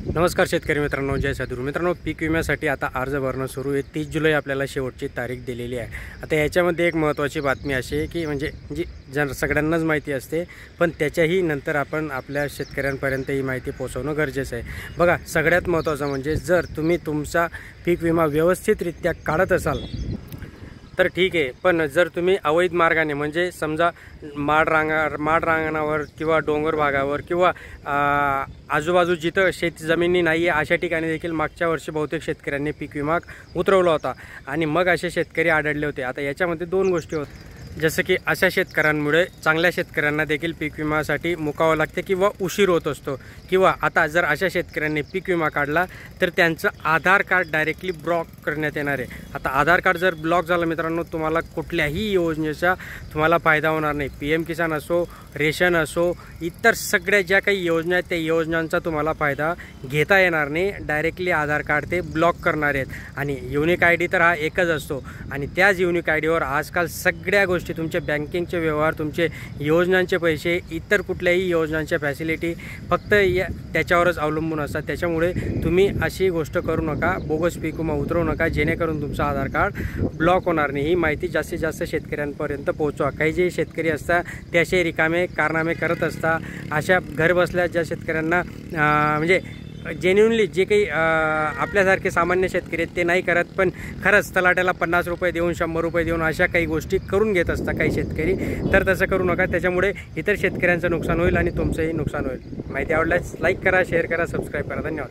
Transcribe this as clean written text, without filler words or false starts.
नमस्कार शेतकरी मित्रांनो, जय सद्गुरू मित्रांनो. पीक विम्यासाठी आता अर्ज भरणं सुरू आहे. 30 जुलै आपल्याला शेवटची तारीख दिलेली आहे. आता याच्यामध्ये एक महत्त्वाची बातमी अशी आहे की म्हणजे जी सगळ्यांनाच माहिती असते, पण त्याच्याही नंतर आपण आपल्या शेतकऱ्यांपर्यंत ही माहिती पोहोचवणं गरजेचं आहे. बघा, सगळ्यात महत्त्वाचं म्हणजे जर तुम्ही तुमचा पीक विमा व्यवस्थितरित्या काढत असाल तर ठीक आहे, पण जर तुम्ही अवैध मार्गाने म्हणजे समजा माड रांगणावर किंवा डोंगर भागावर किंवा आजूबाजू जिथं शेतजमिनी नाही आहे अशा ठिकाणी देखील मागच्या वर्षी बहुतेक शेतकऱ्यांनी पीक विमा उतरवला होता आणि मग असे शेतकरी आढळले होते. आता याच्यामध्ये दोन गोष्टी होत्या, जसं की अशा शेतकऱ्यांमुळे चांगल्या शेतकऱ्यांना देखील पीक विम्यासाठी मुकावं लागते किंवा उशीर होत असतो. किंवा आता जर अशा शेतकऱ्यांनी पीक विमा काढला तर त्यांचं आधार कार्ड डायरेक्टली ब्लॉक करण्यात येणार आहे. आता आधार कार्ड जर ब्लॉक झालं मित्रांनो, तुम्हाला कुठल्याही योजनेचा तुम्हाला फायदा होणार नाही. PM किसान असो, रेशन असो, इतर सगळ्या ज्या काही योजना आहेत त्या योजनांचा तुम्हाला फायदा घेता येणार नाही. डायरेक्टली आधार कार्ड ते ब्लॉक करणार आहेत. आणि युनिक ID तर हा एकच असतो आणि त्याच युनिक IDवर आजकाल सगळ्या गोष्टी, तुमचे बँकिंगचे व्यवहार, तुमचे योजनांचे पैसे, इतर कुठल्याही योजनांच्या फॅसिलिटी फक्त त्याच्यावरच अवलंबून असतात. त्याच्यामुळे तुम्ही अशी गोष्ट करू नका, बोगस पीक विमा उतरवू नका, जेणेकरून तुमचं आधार कार्ड ब्लॉक होणार नाही. ही माहिती जास्तीत जास्त शेतकऱ्यांपर्यंत पोहोचवा. काही जे शेतकरी असतात ते असे रिकामे कारनामे करत असतात. अशा घर बसल्या ज्या शेतकऱ्यांना म्हणजे जेन्युनली जे काही आपल्यासारखे सामान्य शेतकरी आहेत ते नाही करत, पण खरंच तलाट्याला 50 रुपये देऊन 100 रुपये देऊन अशा काही गोष्टी करून घेत असतात काही शेतकरी. तर तसं करू नका, त्याच्यामुळे इतर शेतकऱ्यांचं नुकसान होईल आणि तुमचंही नुकसान होईल. माहिती आवडल्यास लाईक करा, शेअर करा, सबस्क्राईब करा. धन्यवाद.